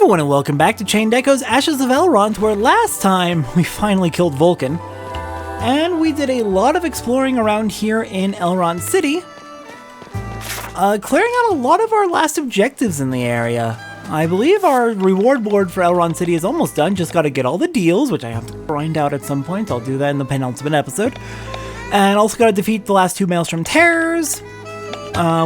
everyone and welcome back to Chained Echoes Ashes of Elrant, where last time we finally killed Vulcan. And we did a lot of exploring around here in Elrant City, clearing out a lot of our last objectives in the area. I believe our reward board for Elrond City is almost done, just gotta get all the deals, which I have to grind out at some point. I'll do that in the penultimate episode. And also gotta defeat the last two Maelstrom Terrors.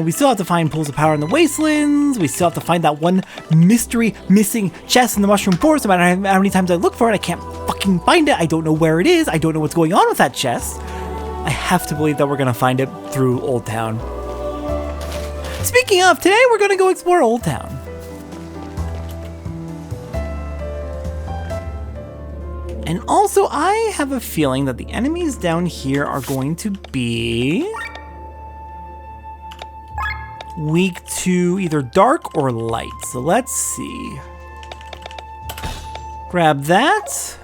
We still have to find pools of power in the Wastelands. We still have to find that one mystery missing chest in the Mushroom Forest. No matter how many times I look for it, I can't fucking find it. I don't know where it is. I don't know what's going on with that chest. I have to believe that we're gonna find it through Old Town. Speaking of, today we're gonna go explore Old Town. And also, I have a feeling that the enemies down here are going to be weak to either dark or light. So let's see. Grab that.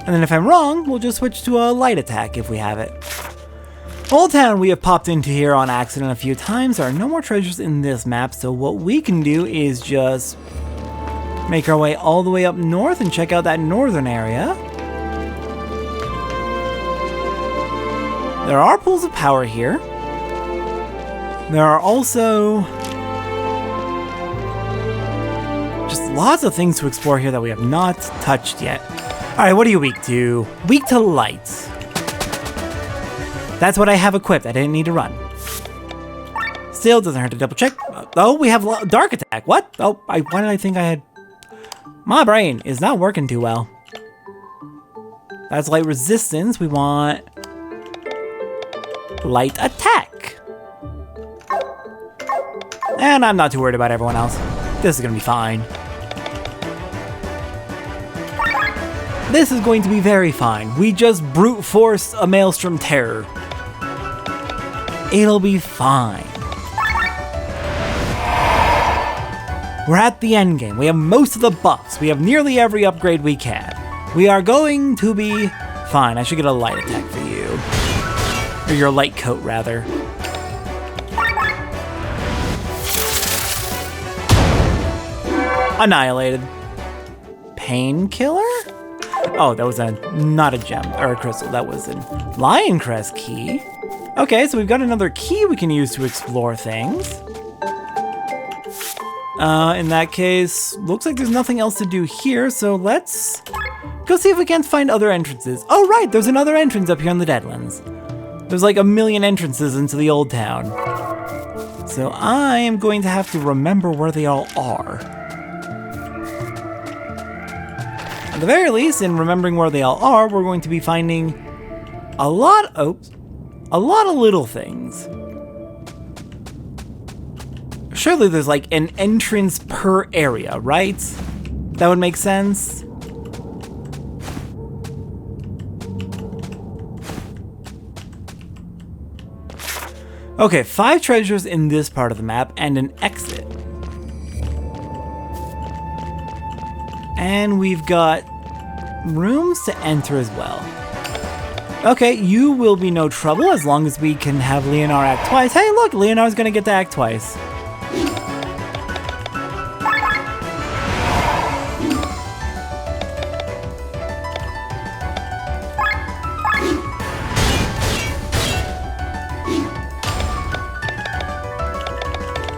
And then if I'm wrong, we'll just switch to a light attack if we have it. Old Town we have popped into here on accident a few times. There are no more treasures in this map, so what we can do is just make our way all the way up north and check out that northern area. There are pools of power here. There are also just lots of things to explore here that we have not touched yet. Alright, what are you weak to? Weak to light. That's what I have equipped. I didn't need to run. Still, doesn't hurt to double check. Oh, we have dark attack. What? Oh, why did I think I had... My brain is not working too well. That's light resistance. We want light attack. And I'm not too worried about everyone else. This is gonna be fine. This is going to be very fine. We just brute force a Maelstrom Terror. It'll be fine. We're at the end game. We have most of the buffs. We have nearly every upgrade we can. We are going to be fine. I should get a light attack for you. Or your light coat, rather. Annihilated. Painkiller? Oh, that was not a gem or a crystal. That was a Lion Crest key. Okay, so we've got another key we can use to explore things. In that case, looks like there's nothing else to do here, so let's go see if we can't find other entrances. Oh right, there's another entrance up here in the Deadlands. There's like a million entrances into the Old Town. So I am going to have to remember where they all are. At the very least, in remembering where they all are, we're going to be finding a lot of little things. Surely there's like an entrance per area, right? That would make sense. Okay, 5 treasures in this part of the map and an exit. And we've got rooms to enter as well. Okay, you will be no trouble as long as we can have Leonor act twice. Hey look, Leonor's gonna get to act twice.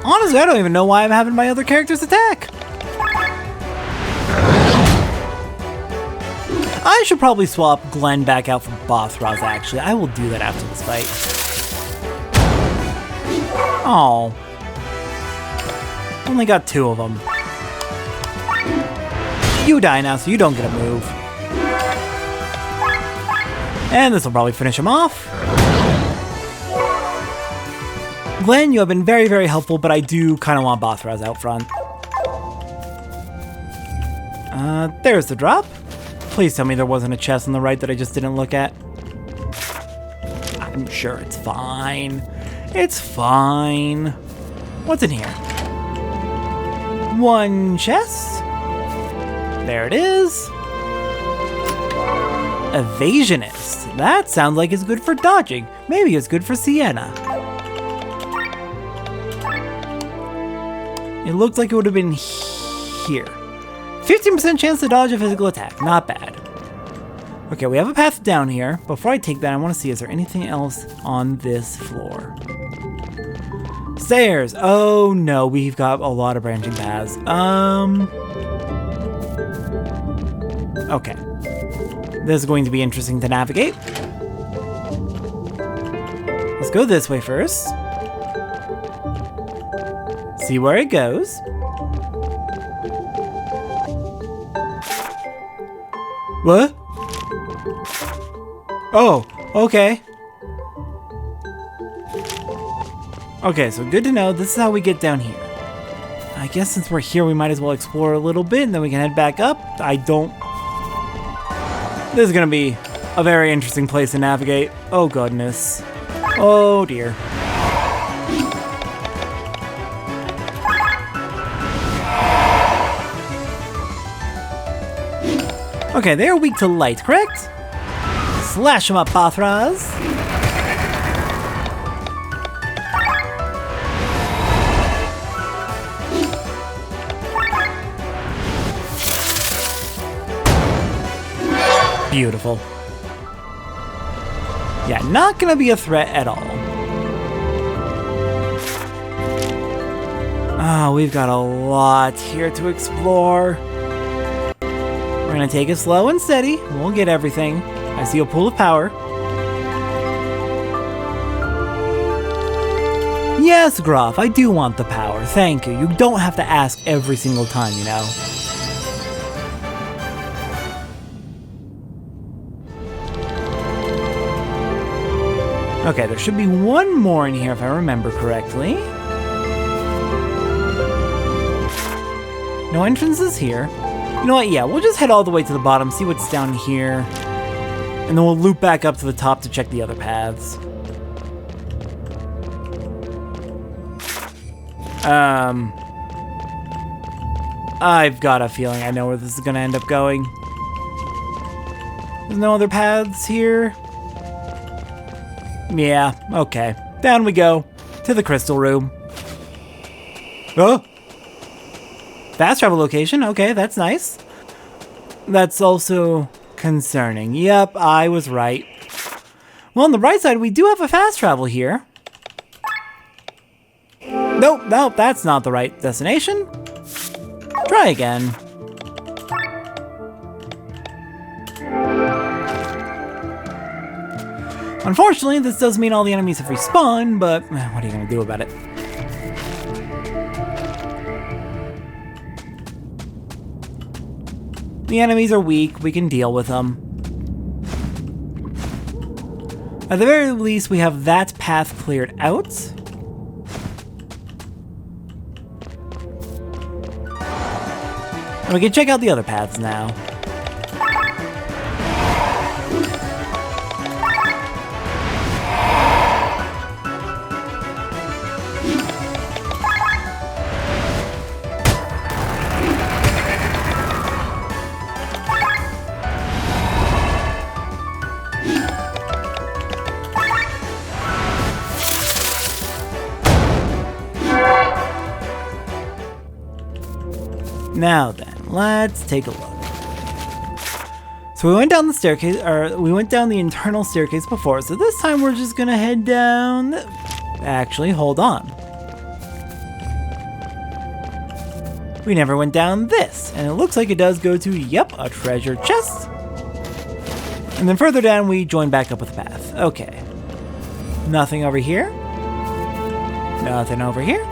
Honestly, I don't even know why I'm having my other characters attack. I should probably swap Glenn back out for Bothraz, actually. I will do that after this fight. Oh. Only got 2 of them. You die now, so you don't get a move. And this will probably finish him off. Glenn, you have been very, very helpful, but I do kind of want Bothraz out front. There's the drop. Please tell me there wasn't a chest on the right that I just didn't look at. I'm sure it's fine. It's fine. What's in here? 1 chest. There it is. Evasionist. That sounds like it's good for dodging. Maybe it's good for Sienna. It looked like it would have been here. 15% chance to dodge a physical attack. Not bad. Okay, we have a path down here. Before I take that, I want to see, is there anything else on this floor? Stairs. Oh no, we've got a lot of branching paths. Okay. This is going to be interesting to navigate. Let's go this way first. See where it goes. What? Oh, okay. Okay, so good to know. This is how we get down here. I guess since we're here, we might as well explore a little bit, and then we can head back up. This is gonna be a very interesting place to navigate. Oh, goodness. Oh, dear. Okay, they are weak to light, correct? Slash them up, Pathras. Beautiful. Yeah, not gonna be a threat at all. Ah, we've got a lot here to explore. We're gonna take it slow and steady. We'll get everything. I see a pool of power. Yes, Groff, I do want the power. Thank you. You don't have to ask every single time, you know. Okay, there should be one more in here if I remember correctly. No entrances here. You know what, yeah, we'll just head all the way to the bottom, see what's down here. And then we'll loop back up to the top to check the other paths. I've got a feeling I know where this is gonna end up going. There's no other paths here. Yeah, okay. Down we go. To the crystal room. Oh! Fast travel location. Okay, that's nice. That's also concerning. Yep, I was right. Well, on the bright side, we do have a fast travel here. Nope, that's not the right destination. Try again. Unfortunately, this does mean all the enemies have respawned, but what are you going to do about it? The enemies are weak, we can deal with them. At the very least, we have that path cleared out. And we can check out the other paths now. Now then, let's take a look. So we went down the staircase, or we went down the internal staircase before, so this time we're just gonna head down... Actually, hold on. We never went down this, and it looks like it does go to, yep, a treasure chest. And then further down, we join back up with the path. Okay. Nothing over here. Nothing over here.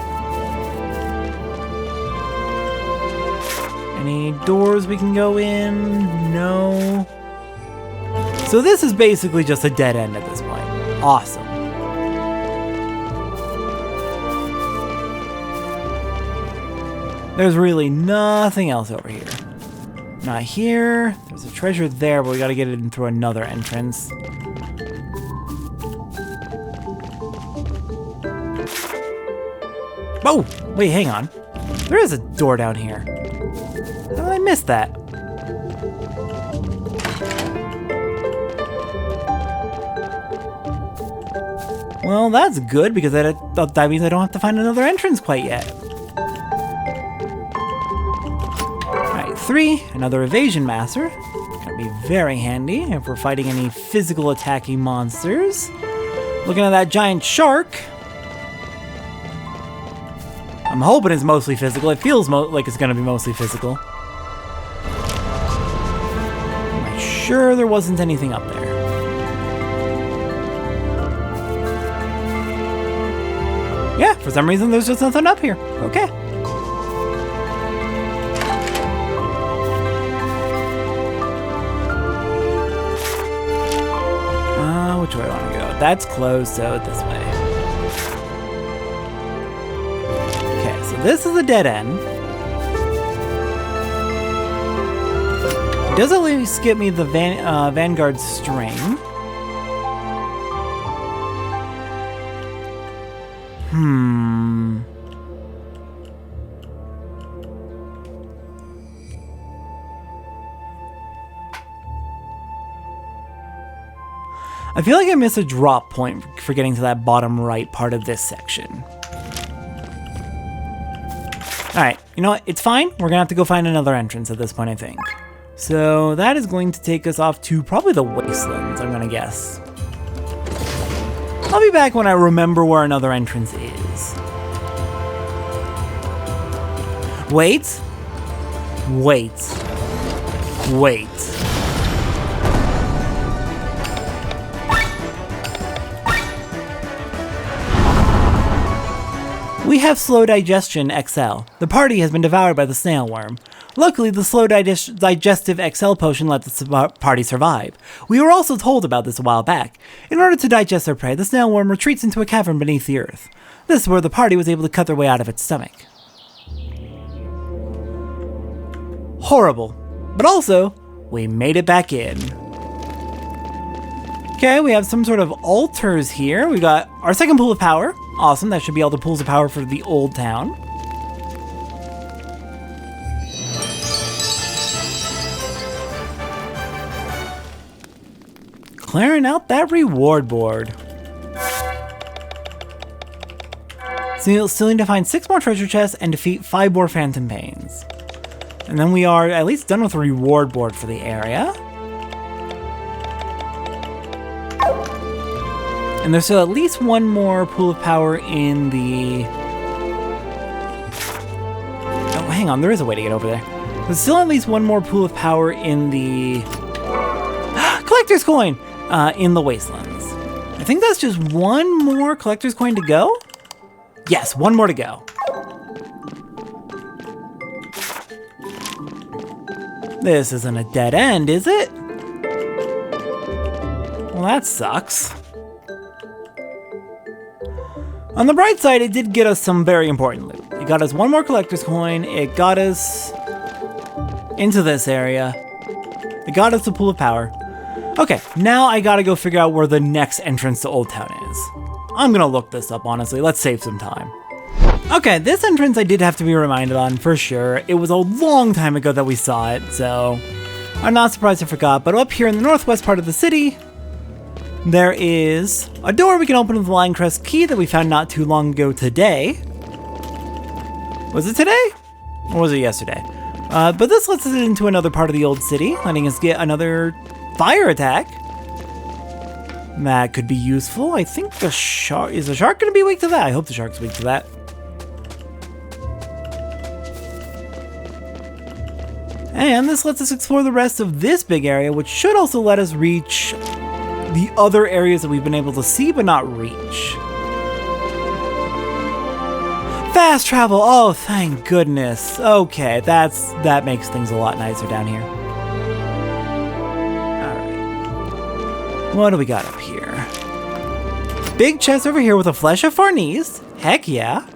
Any doors we can go in? No. So this is basically just a dead end at this point. Awesome. There's really nothing else over here. Not here. There's a treasure there, but we gotta get it in through another entrance. Oh! Wait, hang on. There is a door down here. How did I miss that? Well, that's good, because that means I don't have to find another entrance quite yet. 3, another evasion master. Gonna be very handy if we're fighting any physical attacking monsters. Looking at that giant shark. I'm hoping it's mostly physical. It feels like it's gonna be mostly physical. Am I sure there wasn't anything up there? Yeah, for some reason there's just nothing up here. Okay. Which way do I want to go? That's closed, so this way. Okay, so this is a dead end. It does at least get me the Vanguard string. I feel like I missed a drop point for getting to that bottom right part of this section. Alright, you know what? It's fine. We're gonna have to go find another entrance at this point, I think. So that is going to take us off to probably the Wastelands, I'm gonna guess. I'll be back when I remember where another entrance is. Wait. Wait. Wait. We have Slow Digestion XL. The party has been devoured by the Snailworm. Luckily, the Slow Digestive XL potion let the party survive. We were also told about this a while back. In order to digest their prey, the Snailworm retreats into a cavern beneath the earth. This is where the party was able to cut their way out of its stomach. Horrible. But also, we made it back in. Okay, we have some sort of altars here. We got our second pool of power. Awesome, that should be all the pools of power for the old town. Clearing out that reward board. Still need to find 6 more treasure chests and defeat 5 more phantom pains. And then we are at least done with the reward board for the area. And there's still at least one more pool of power in the... Oh, hang on, there is a way to get over there. There's still at least one more pool of power in the... Collector's Coin! In the Wastelands. I think that's just one more Collector's Coin to go? Yes, one more to go. This isn't a dead end, is it? Well, that sucks. On the bright side, it did get us some very important loot. It got us one more Collector's Coin, it got us into this area, it got us a pool of power. Okay, now I gotta go figure out where the next entrance to Old Town is. I'm gonna look this up, honestly, let's save some time. Okay, this entrance I did have to be reminded on, for sure. It was a long time ago that we saw it, so I'm not surprised I forgot, but up here in the northwest part of the city, there is a door we can open with the Lion Crest key that we found not too long ago today. Was it today? Or was it yesterday? But this lets us into another part of the old city, letting us get another fire attack. That could be useful. I think the shark... Is the shark going to be weak to that? I hope the shark's weak to that. And this lets us explore the rest of this big area, which should also let us reach the other areas that we've been able to see but not reach. Fast travel! Oh, thank goodness. Okay, that makes things a lot nicer down here. Alright. What do we got up here? Big chest over here with a flesh of Farnese. Heck yeah.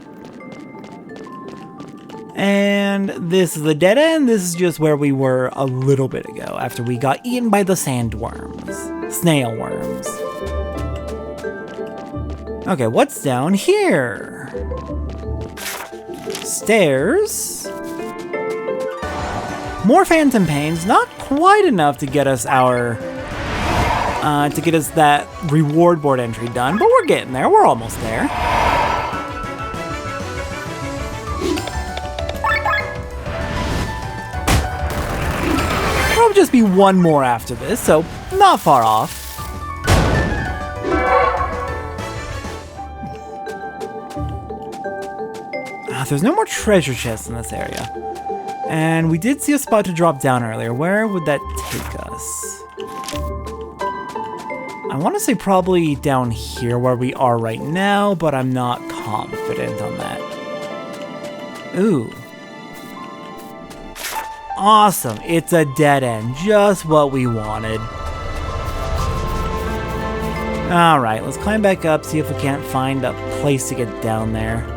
And this is the dead end. This is just where we were a little bit ago after we got eaten by the sandworms. Snailworms. Okay, what's down here? Stairs. More phantom pains. Not quite enough to get us our... to get us that reward board entry done, but we're getting there. We're almost there. just be one more after this, so not far off. There's no more treasure chests in this area. And we did see a spot to drop down earlier. Where would that take us? I want to say probably down here where we are right now, but I'm not confident on that. Ooh. Awesome. It's a dead end. Just what we wanted. Alright, let's climb back up, see if we can't find a place to get down there.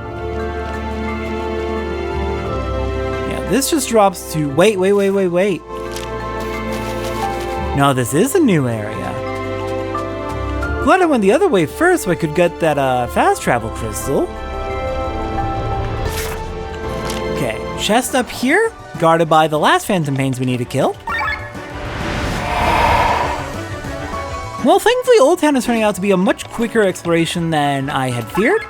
This just drops to... Wait. No, this is a new area. Glad I went the other way first so I could get that fast travel crystal. Okay, chest up here, guarded by the last phantom pains we need to kill. Well, thankfully Old Town is turning out to be a much quicker exploration than I had feared.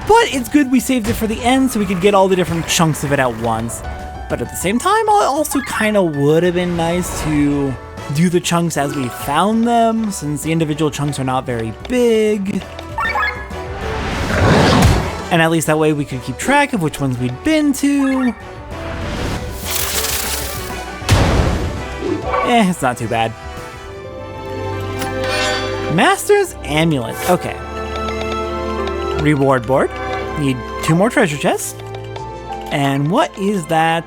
But it's good we saved it for the end so we could get all the different chunks of it at once. But at the same time, it also kind of would have been nice to do the chunks as we found them, since the individual chunks are not very big. And at least that way we could keep track of which ones we'd been to. It's not too bad. Master's Amulet. Okay. Reward board. Need 2 more treasure chests. And what is that?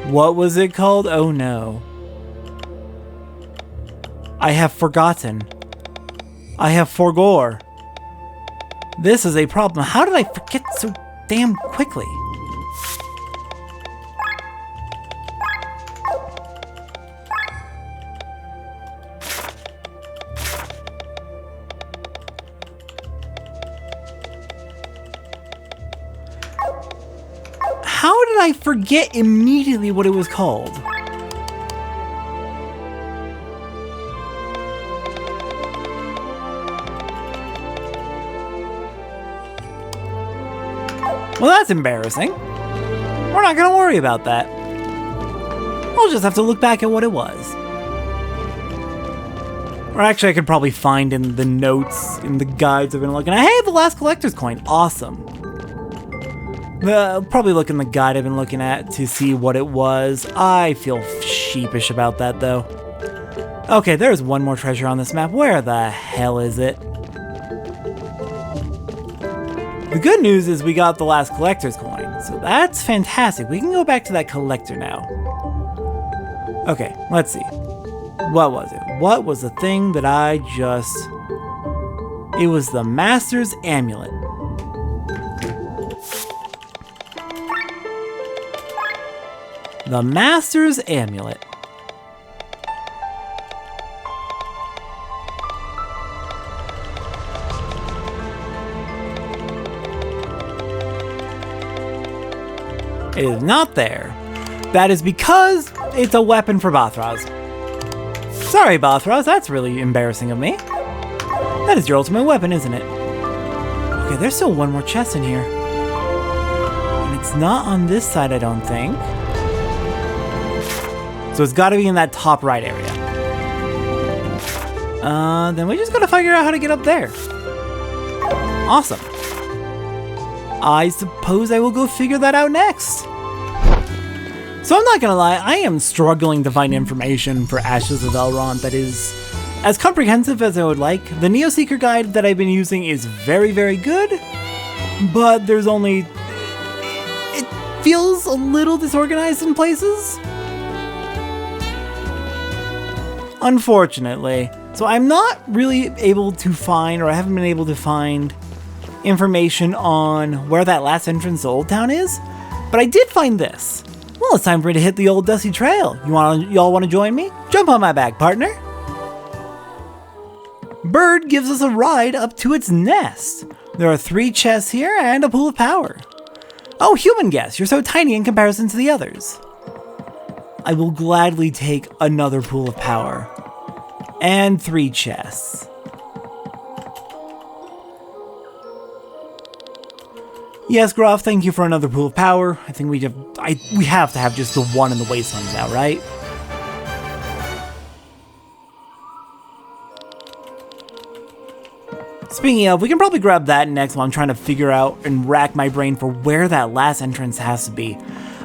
What was it called? Oh no. I have forgotten. I have forgore. This is a problem. How did I forget so damn quickly? How did I forget immediately what it was called? Well, that's embarrassing. We're not gonna worry about that. We'll just have to look back at what it was. Or actually, I could probably find in the notes, in the guides I've been looking at. Hey, the last collector's coin. Awesome. I'll probably look in the guide I've been looking at to see what it was. I feel sheepish about that, though. Okay, there's one more treasure on this map. Where the hell is it? The good news is we got the last collector's coin, so that's fantastic. We can go back to that collector now. Okay, let's see. What was it? What was the thing that I just... It was the Master's Amulet. The Master's Amulet. It is not there. That is because it's a weapon for Bothraz. Sorry, Bothraz, that's really embarrassing of me. That is your ultimate weapon, isn't it? Okay, there's still one more chest in here. And it's not on this side, I don't think. So it's gotta be in that top right area. Then we just gotta figure out how to get up there. Awesome. I suppose I will go figure that out next. So I'm not gonna lie, I am struggling to find information for Ashes of Elrant that is as comprehensive as I would like. The Neo Seeker guide that I've been using is very, very good, but there's only... It feels a little disorganized in places. Unfortunately. So I'm not really able to find, or I haven't been able to find, information on where that last entrance to Old Town is, but I did find this. Well, it's time for me to hit the old dusty trail. Y'all want to join me? Jump on my back, partner. Bird gives us a ride up to its nest. There are 3 chests here and a pool of power. Oh, human guest, you're so tiny in comparison to the others. I will gladly take another pool of power. And 3 chests. Yes, Groff, thank you for another pool of power. I think we have to have just the one in the Wastelands now, right? Speaking of, we can probably grab that next while I'm trying to figure out and rack my brain for where that last entrance has to be.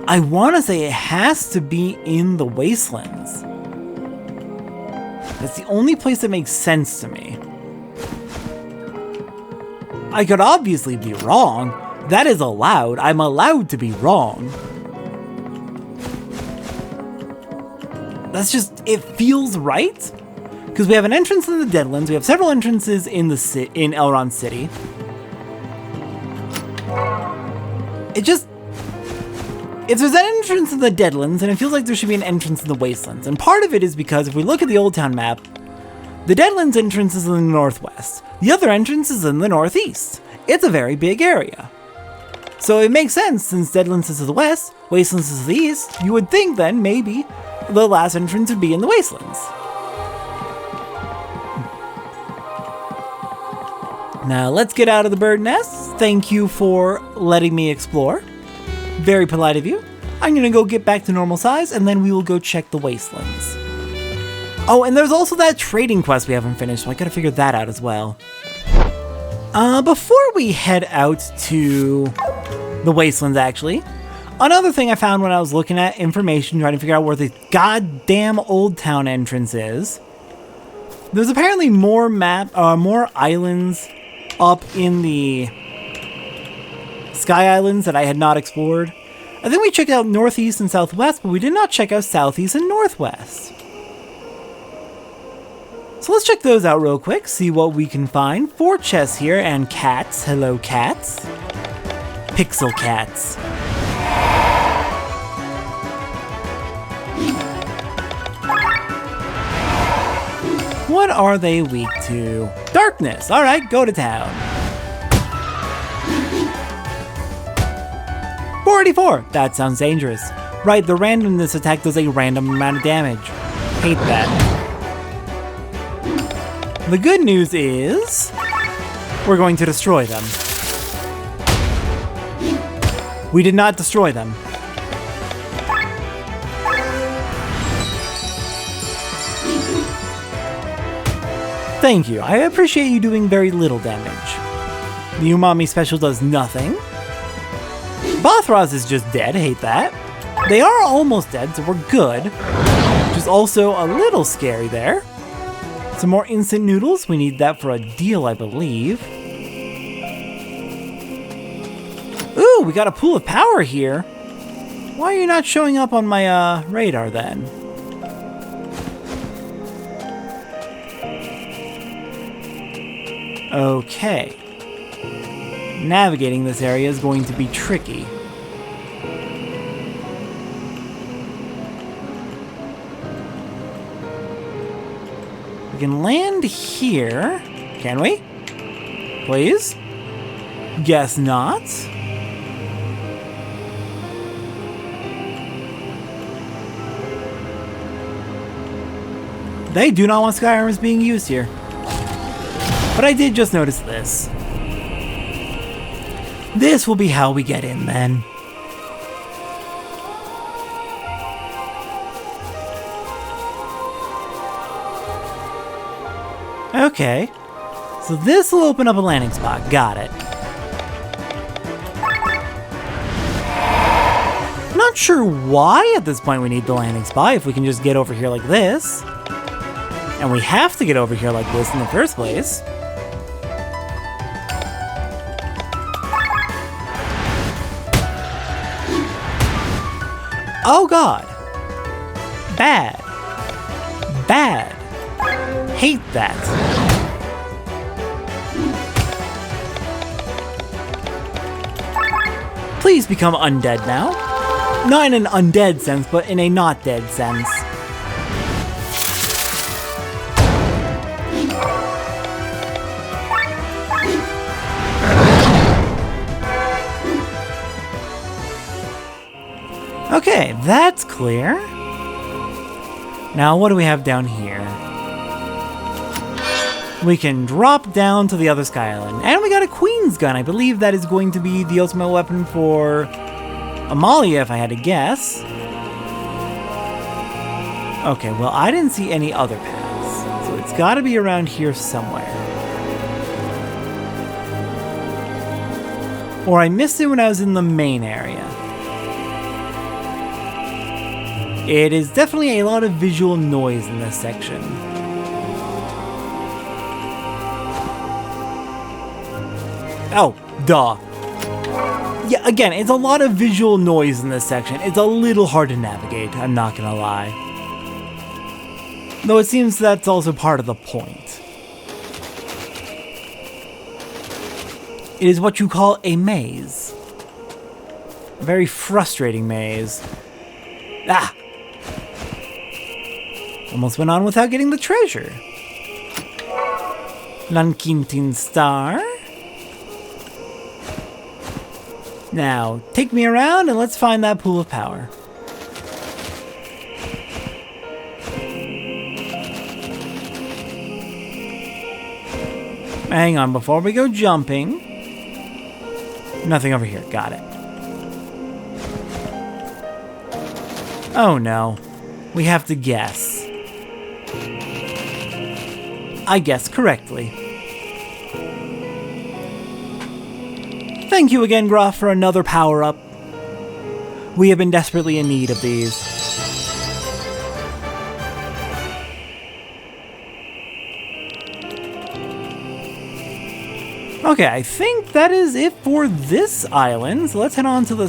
I want to say it has to be in the Wastelands. That's the only place that makes sense to me. I could obviously be wrong. That is allowed. I'm allowed to be wrong. That's just, it feels right. Because we have an entrance in the Deadlands, we have several entrances in Elrant City. If there's an entrance in the Deadlands, then it feels like there should be an entrance in the Wastelands. And part of it is because if we look at the Old Town map, the Deadlands entrance is in the northwest. The other entrance is in the northeast. It's a very big area. So it makes sense, since Deadlands is to the west, Wastelands is to the east, you would think then maybe the last entrance would be in the Wastelands. Now let's get out of the bird nest. Thank you for letting me explore. Very polite of you. I'm gonna go get back to normal size and then we will go check the Wastelands. Oh, and there's also that trading quest we haven't finished, so I gotta figure that out as well. Before we head out to the Wastelands actually, another thing I found when I was looking at information trying to figure out where the goddamn Old Town entrance is, there's apparently more islands up in the Sky Islands that I had not explored. I think we checked out northeast and southwest, but we did not check out southeast and northwest. So let's check those out real quick, see what we can find. 4 chests here, and cats. Hello, cats. Pixel cats. What are they weak to? Darkness! Alright, go to town. 44! That sounds dangerous. Right, the randomness attack does a random amount of damage. Hate that. The good news is, we're going to destroy them. We did not destroy them. Thank you. I appreciate you doing very little damage. The Umami special does nothing. Bothraz is just dead. Hate that. They are almost dead, so we're good. Which is also a little scary there. Some more instant noodles. We need that for a deal, I believe. Ooh, we got a pool of power here. Why are you not showing up on my radar then? Okay. Navigating this area is going to be tricky. We can land here. Can we? Please? Guess not. They do not want sky armors being used here. But I did just notice this. This will be how we get in then. Okay. So this will open up a landing spot. Got it. Not sure why at this point we need the landing spot if we can just get over here like this. And we have to get over here like this in the first place. Oh god. Bad. Bad. Hate that. Please become undead now. Not in an undead sense, but in a not dead sense. Okay, that's clear. Now, what do we have down here? we can drop down to the other Sky Island. And we got a Queen's Gun. I believe that is going to be the ultimate weapon for Amalia, if I had to guess. Okay, well, I didn't see any other paths. So it's got to be around here somewhere. Or I missed it when I was in the main area. It is definitely a lot of visual noise in this section. Oh, duh. Yeah, again, it's a lot of visual noise in this section. It's a little hard to navigate, I'm not gonna lie. Though it seems that's also part of the point. It is what you call a maze. A very frustrating maze. Ah! Almost went on without getting the treasure. Lankintin Star. Now, take me around and let's find that pool of power. Hang on, before we go jumping. Nothing over here, got it. Oh no, we have to guess. I guessed correctly. Thank you again, Groff, for another power-up. We have been desperately in need of these. Okay, I think that is it for this island. So let's head on to the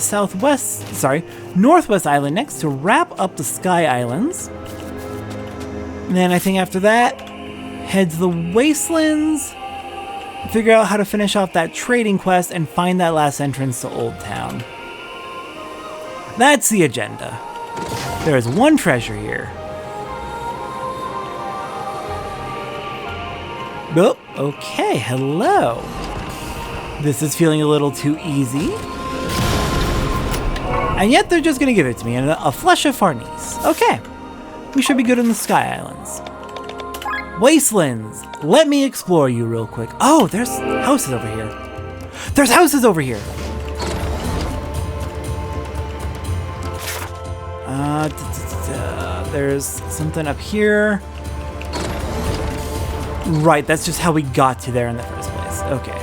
northwest island next to wrap up the Sky Islands. And then I think after that, head to the Wastelands, figure out how to finish off that trading quest, and find that last entrance to Old Town. That's the agenda. There is one treasure here. Oh, okay, hello. This is feeling a little too easy. And yet they're just gonna give it to me in a flesh of Farnese. Okay, we should be good in the Sky Islands. Wastelands, let me explore you real quick. Oh, there's houses over here. There's houses over here. There's something up here. Right, that's just how we got to there in the first place. Okay.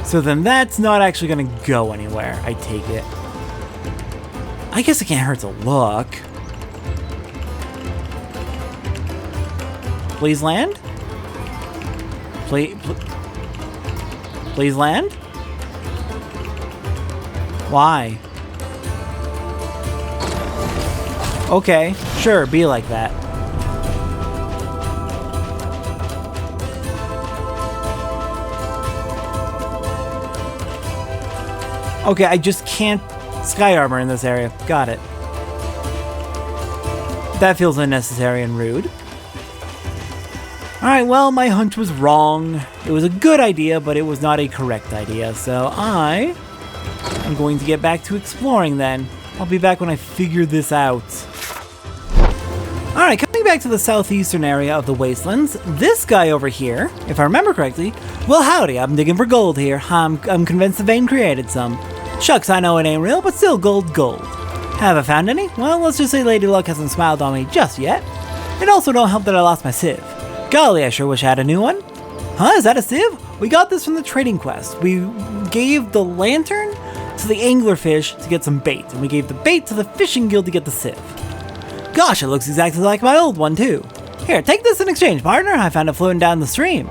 So then that's not actually gonna go anywhere, I take it. I guess it can't hurt to look. Please land? Please land? Why? Okay, sure, be like that. Okay, I just can't sky armor in this area. Got it. That feels unnecessary and rude. Alright, well, my hunch was wrong. It was a good idea, but it was not a correct idea. So I am going to get back to exploring then. I'll be back when I figure this out. Alright, coming back to the southeastern area of the Wastelands, this guy over here, if I remember correctly, well howdy, I'm digging for gold here. I'm convinced the vein created some. Shucks, I know it ain't real, but still gold. Haven't found any? Well, let's just say Lady Luck hasn't smiled on me just yet. It also don't help that I lost my sieve. Golly, I sure wish I had a new one. Huh, is that a sieve? We got this from the trading quest. We gave the lantern to the anglerfish to get some bait, and we gave the bait to the fishing guild to get the sieve. Gosh, it looks exactly like my old one too. Here, take this in exchange, partner. I found it floating down the stream.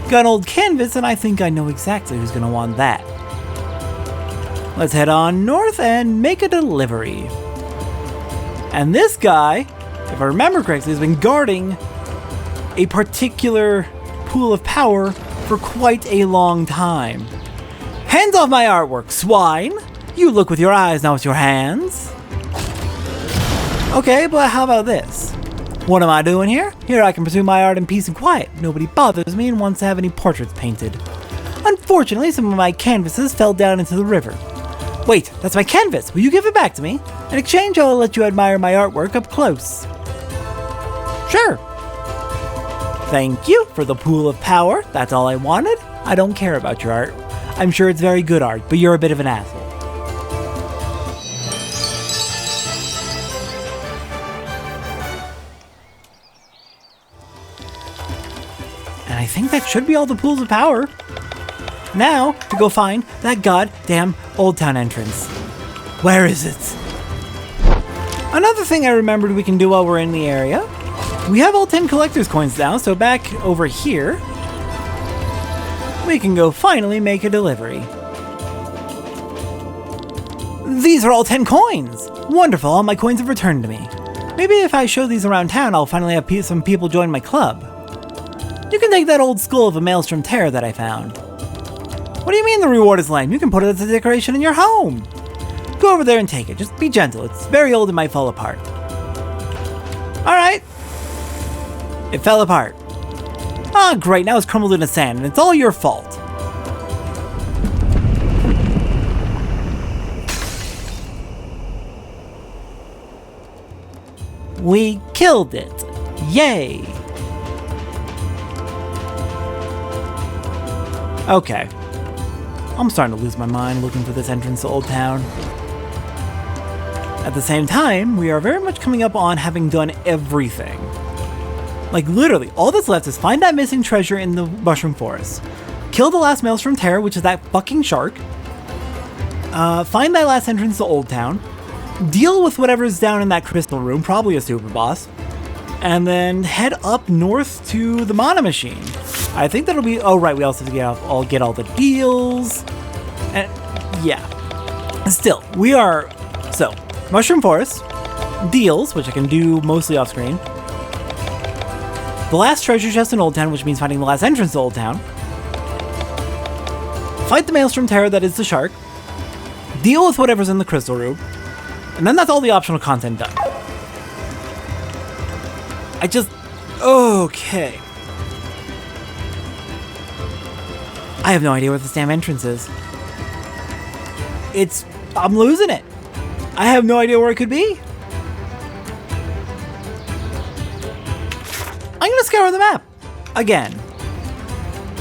Got an old canvas, and I think I know exactly who's gonna want that. Let's head on north and make a delivery. And this guy, if I remember correctly, has been guarding a particular pool of power for quite a long time. Hands off my artwork, swine! You look with your eyes, not with your hands. Okay, but how about this? What am I doing here? Here I can pursue my art in peace and quiet. Nobody bothers me and wants to have any portraits painted. Unfortunately, some of my canvases fell down into the river. Wait, that's my canvas. Will you give it back to me? In exchange, I'll let you admire my artwork up close. Sure. Thank you for the pool of power. That's all I wanted. I don't care about your art. I'm sure it's very good art, but you're a bit of an asshole. And I think that should be all the pools of power. Now, to go find that goddamn Old Town entrance. Where is it? Another thing I remembered we can do while we're in the area. We have all 10 collector's coins now, so back over here, we can go finally make a delivery. These are all 10 coins! Wonderful, all my coins have returned to me. Maybe if I show these around town, I'll finally have some people join my club. You can take that old skull of a Maelstrom Terror that I found. What do you mean the reward is lame? You can put it as a decoration in your home. Go over there and take it. Just be gentle. It's very old and might fall apart. Alright. It fell apart. Ah, great. Now it's crumbled into sand, and it's all your fault. We killed it. Yay. Okay. I'm starting to lose my mind looking for this entrance to Old Town. At the same time, we are very much coming up on having done everything. Like literally, all that's left is find that missing treasure in the Mushroom Forest. Kill the last Maelstrom Terror, which is that fucking shark. Find that last entrance to Old Town. Deal with whatever's down in that crystal room, probably a super boss. And then head up north to the Mana Machine. I think that'll be... Oh, right, we also have to get all the deals. And yeah. Still, we are... So, Mushroom Forest. Deals, which I can do mostly off screen. The last treasure chest in Old Town, which means finding the last entrance to Old Town. Fight the Maelstrom Terror that is the shark. Deal with whatever's in the crystal room. And then that's all the optional content done. Okay. I have no idea where this damn entrance is. I'm losing it. I have no idea where it could be. I'm gonna scour the map. Again.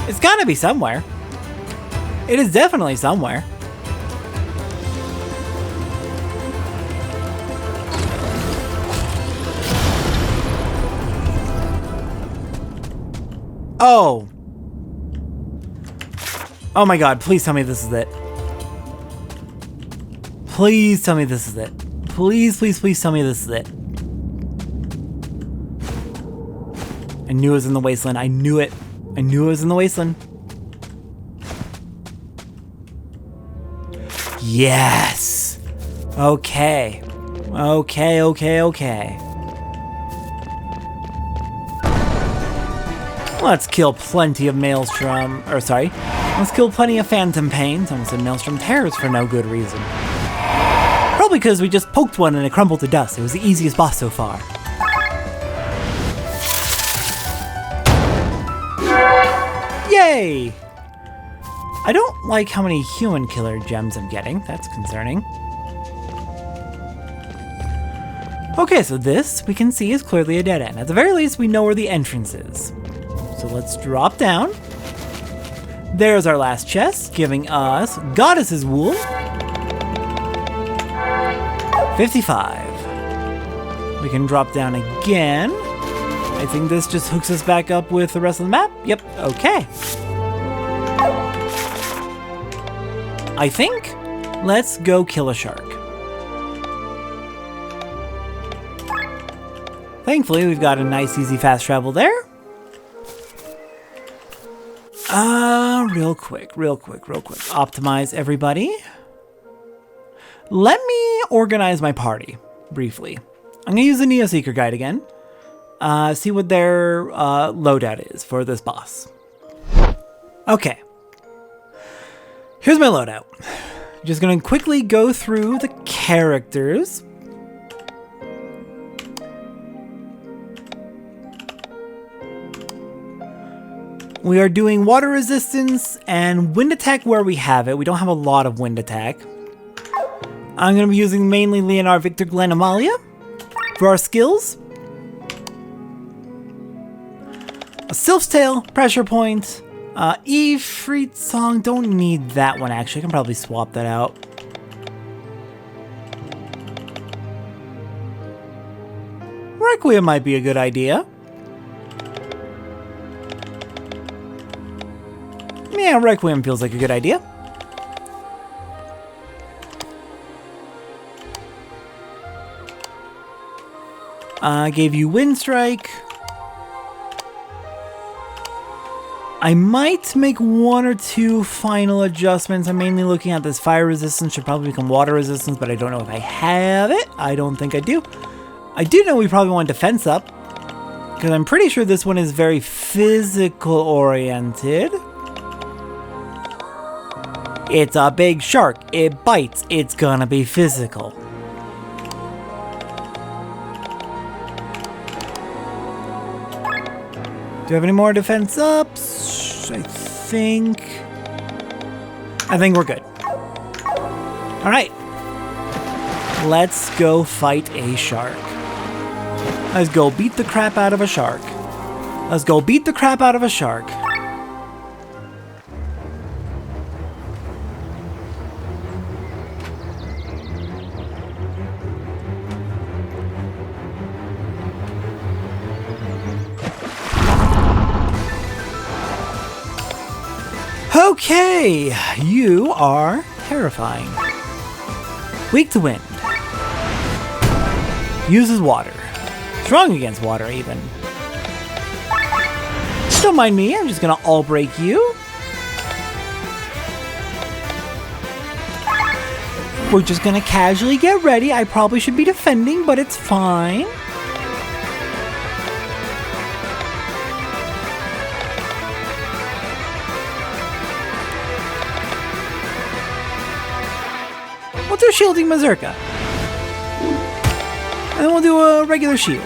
It's gotta be somewhere. It is definitely somewhere. Oh. Oh my god, please tell me this is it. Please tell me this is it. Please, please, please tell me this is it. I knew it was in the Wasteland. I knew it. I knew it was in the Wasteland. Yes. Okay. Okay. Let's kill plenty of Maelstrom, let's kill plenty of Phantom Pains. I almost said Maelstrom Terrors for no good reason. Probably because we just poked one and it crumbled to dust. It was the easiest boss so far. Yay! I don't like how many human killer gems I'm getting. That's concerning. Okay, so this, we can see, is clearly a dead end. At the very least, we know where the entrance is. So let's drop down. There's our last chest, giving us Goddess's Wool. 55. We can drop down again. I think this just hooks us back up with the rest of the map. Yep, okay. I think let's go kill a shark. Thankfully, we've got a nice, easy, fast travel there. Real quick. Optimize everybody. Let me organize my party briefly. I'm gonna use the Neo Seeker guide again. See what their loadout is for this boss. Okay. Here's my loadout. Just gonna quickly go through the characters. We are doing water resistance and wind attack where we have it. We don't have a lot of wind attack. I'm going to be using mainly Leonard, Victor, Glenn, Amalia for our skills. A Sylph's Tail, Pressure Point, Ifrit Song, don't need that one actually, I can probably swap that out. Requiem might be a good idea. Yeah, Requiem feels like a good idea. I gave you Wind Strike. I might make one or two final adjustments. I'm mainly looking at this fire resistance. Should probably become water resistance, but I don't know if I have it. I don't think I do. I do know we probably want defense up, because I'm pretty sure this one is very physical oriented. It's a big shark. It bites. It's gonna be physical. Do you have any more defense ups? I think we're good. All right. Let's go fight a shark. Let's go beat the crap out of a shark. Let's go beat the crap out of a shark. Okay, you are terrifying. Weak to wind. Uses water. Strong against water, even. Don't mind me, I'm just gonna all break you. We're just gonna casually get ready. I probably should be defending, but it's fine. We'll do Shielding Mazurka. And then we'll do a regular shield.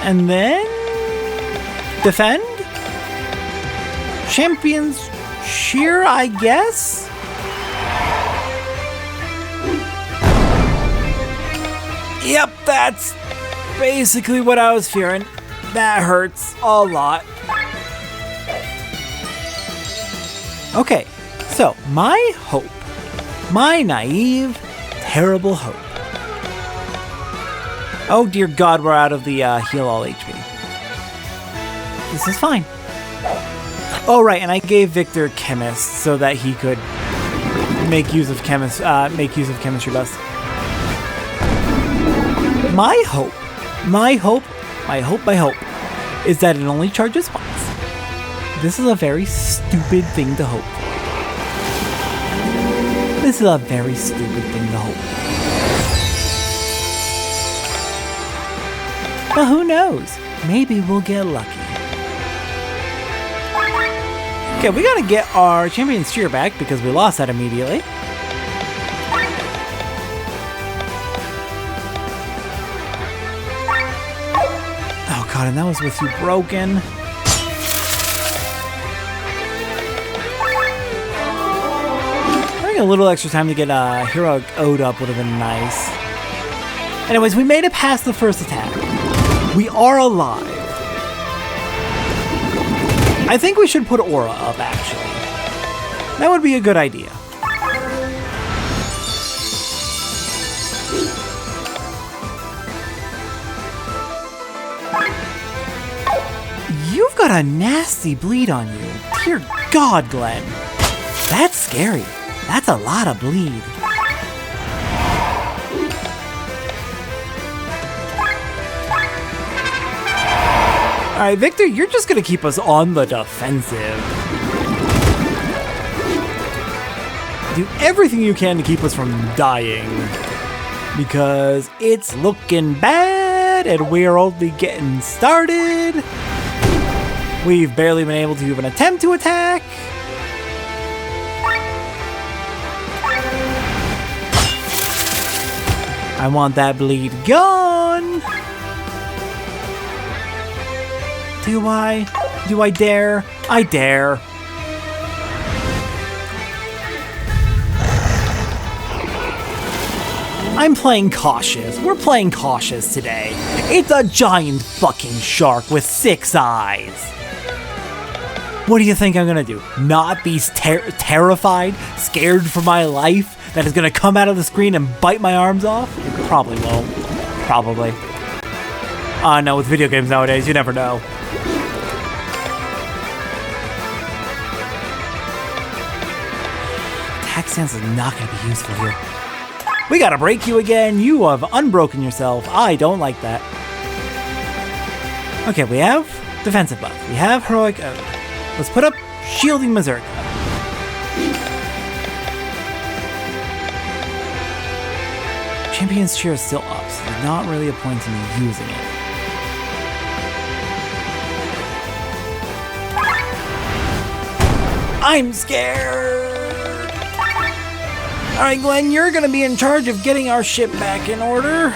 And then defend. Champion's Cheer, I guess? Yep, that's basically what I was fearing. That hurts a lot. Okay, so my hope, my naive, terrible hope. Oh dear God, we're out of the heal all HP. This is fine. Oh right, and I gave Victor Chemist so that he could make use of Chemistry Bust. My hope is that it only charges once. This is a very stupid thing to hope. This is a very stupid thing to hope. But who knows? Maybe we'll get lucky. Okay, we gotta get our Champion's Cheer back because we lost that immediately. Oh God, and that was with you broken. A little extra time to get Heroic Ode up would have been nice. Anyways, we made it past the first attack. We are alive. I think we should put Aura up, actually. That would be a good idea. You've got a nasty bleed on you. Dear God, Glenn. That's scary. That's a lot of bleed. Alright, Victor, you're just gonna keep us on the defensive. Do everything you can to keep us from dying. Because it's looking bad and we're only getting started. We've barely been able to even attempt to attack. I want that bleed gone. Do I? Do I dare? I dare. I'm playing cautious. We're playing cautious today. It's a giant fucking shark with 6 eyes. What do you think I'm gonna do? Not be terrified, scared for my life, that is gonna come out of the screen and bite my arms off? It probably won't. Probably. No, with video games nowadays, you never know. Attack stance is not gonna be useful here. We gotta break you again. You have unbroken yourself. I don't like that. Okay, we have defensive buff. We have heroic ode. Let's put up shielding Mazurka. Champion's Cheer is still up, so there's not really a point in me using it. I'm scared! Alright, Glenn, you're gonna be in charge of getting our ship back in order.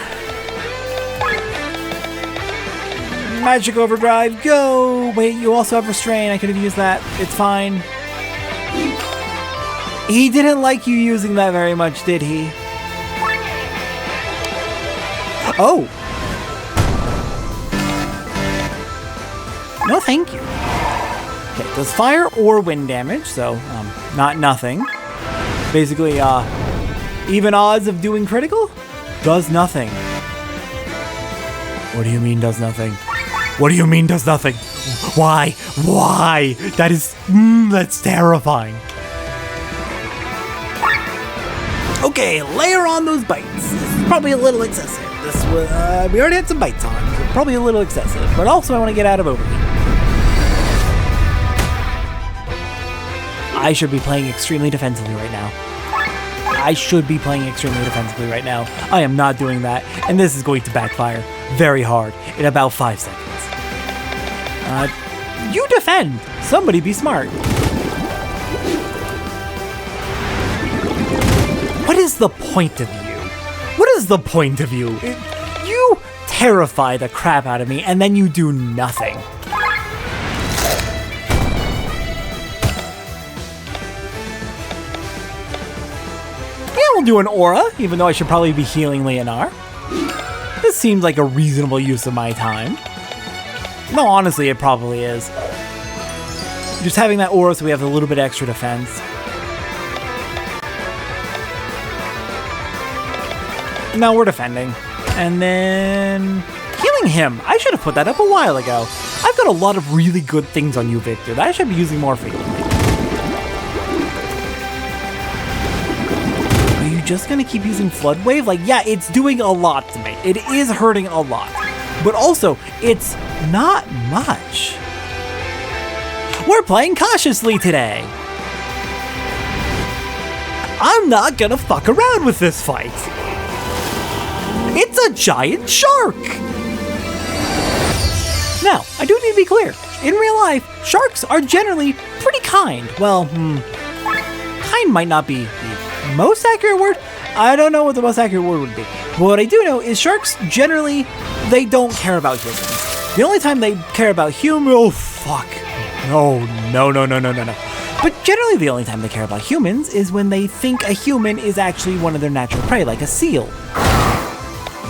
Magic Overdrive, go! Wait, you also have Restrain. I could have used that. It's fine. He didn't like you using that very much, did he? Oh! No, thank you. Okay, does fire or wind damage, so not nothing. Basically, even odds of doing critical? Does nothing. What do you mean does nothing? What do you mean does nothing? Why? Why? That is, that's terrifying. Okay, layer on those bites. This is probably a little excessive. This was, we already had some bites on, so probably a little excessive. But also I want to get out of overheat. I should be playing extremely defensively right now. I should be playing extremely defensively right now. I am not doing that, and this is going to backfire very hard in about 5 seconds. You defend! Somebody be smart. What is the point of you? What is the point of you? You terrify the crap out of me, and then you do nothing. We'll do an aura, even though I should probably be healing Leonard. This seems like a reasonable use of my time. No, honestly, it probably is. Just having that aura so we have a little bit extra defense. No, we're defending. And then healing him. I should have put that up a while ago. I've got a lot of really good things on you, Victor, that I should be using more frequently. Just gonna keep using Flood Wave? Like, yeah, it's doing a lot to me. It is hurting a lot. But also, it's not much. We're playing cautiously today. I'm not gonna fuck around with this fight. It's a giant shark. Now, I do need to be clear. In real life, sharks are generally pretty kind. Well, kind might not be the most accurate word. I don't know what the most accurate word would be. But what I do know is sharks generally, they don't care about humans. The only time they care about humans, oh fuck. No. But generally the only time they care about humans is when they think a human is actually one of their natural prey, like a seal.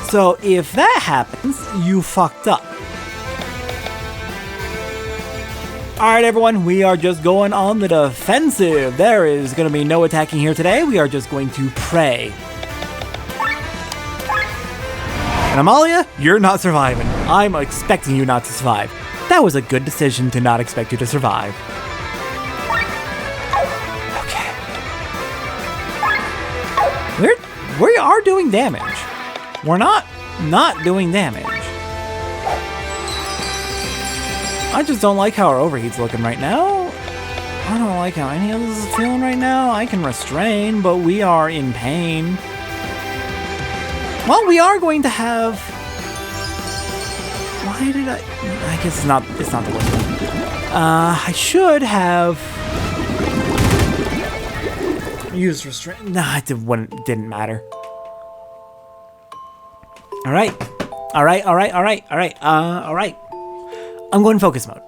So if that happens, you fucked up. Alright everyone, we are just going on the defensive. There is going to be no attacking here today. We are just going to pray. And Amalia, you're not surviving. I'm expecting you not to survive. That was a good decision to not expect you to survive. Okay. We are doing damage. We're not doing damage. I just don't like how our overheat's looking right now. I don't like how any of this is feeling right now. I can restrain, but we are in pain. Well, we are going to have... Why did I guess it's not the one. I should have... used restrain. Nah, it didn't matter. Alright. I'm going focus mode.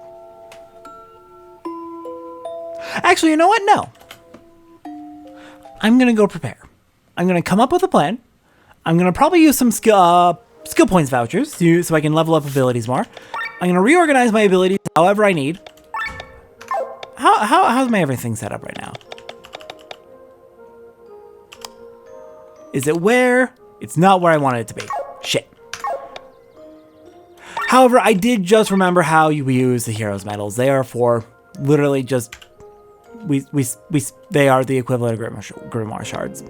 Actually, you know what? No. I'm going to go prepare. I'm going to come up with a plan. I'm going to probably use some skill points vouchers so I can level up abilities more. I'm going to reorganize my abilities however I need. How's my everything set up right now? Is it where? It's not where I wanted it to be. Shit. However, I did just remember how you use the heroes medals. They are for literally just they are the equivalent of grimoire shards.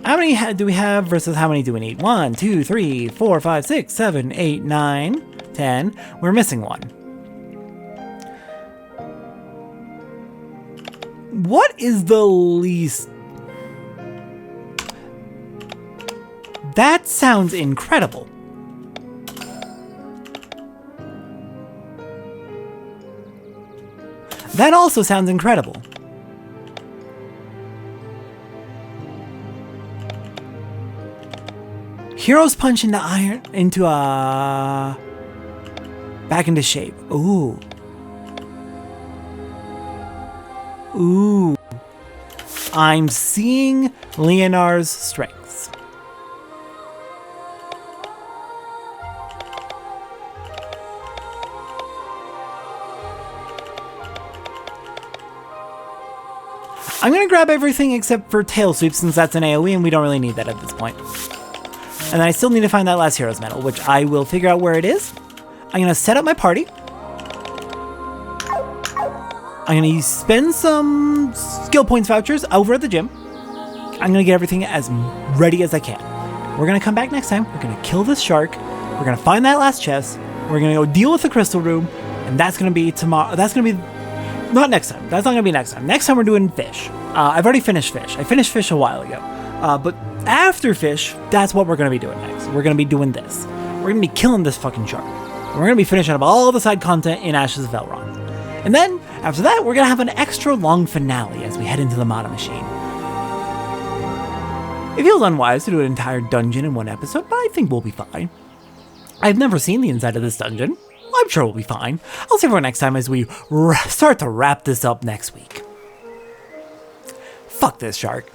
How many do we have versus how many do we need? 1, 2, 3, 4, 5, 6, 7, 8, 9, 10. We're missing one. What is the least? That sounds incredible. That also sounds incredible. Heroes punch into back into shape. Ooh. Ooh. I'm seeing Leonar's strengths. I'm going to grab everything except for Tail Sweep since that's an AoE and we don't really need that at this point. And then I still need to find that last Hero's Medal, which I will figure out where it is. I'm going to set up my party. I'm going to spend some skill points vouchers over at the gym. I'm going to get everything as ready as I can. We're going to come back next time. We're going to kill this shark. We're going to find that last chest. We're going to go deal with the crystal room. And that's going to be tomorrow. That's going to be... Not next time. That's not going to be next time. Next time we're doing fish. I've already finished fish. I finished fish a while ago. But after fish, that's what we're going to be doing next. We're going to be doing this. We're going to be killing this fucking shark. We're going to be finishing up all the side content in Ashes of Elrant. And then, after that, we're going to have an extra long finale as we head into the Mana Machine. It feels unwise to do an entire dungeon in one episode, but I think we'll be fine. I've never seen the inside of this dungeon. I'm sure we'll be fine. I'll see everyone next time as we start to wrap this up next week. Fuck this shark.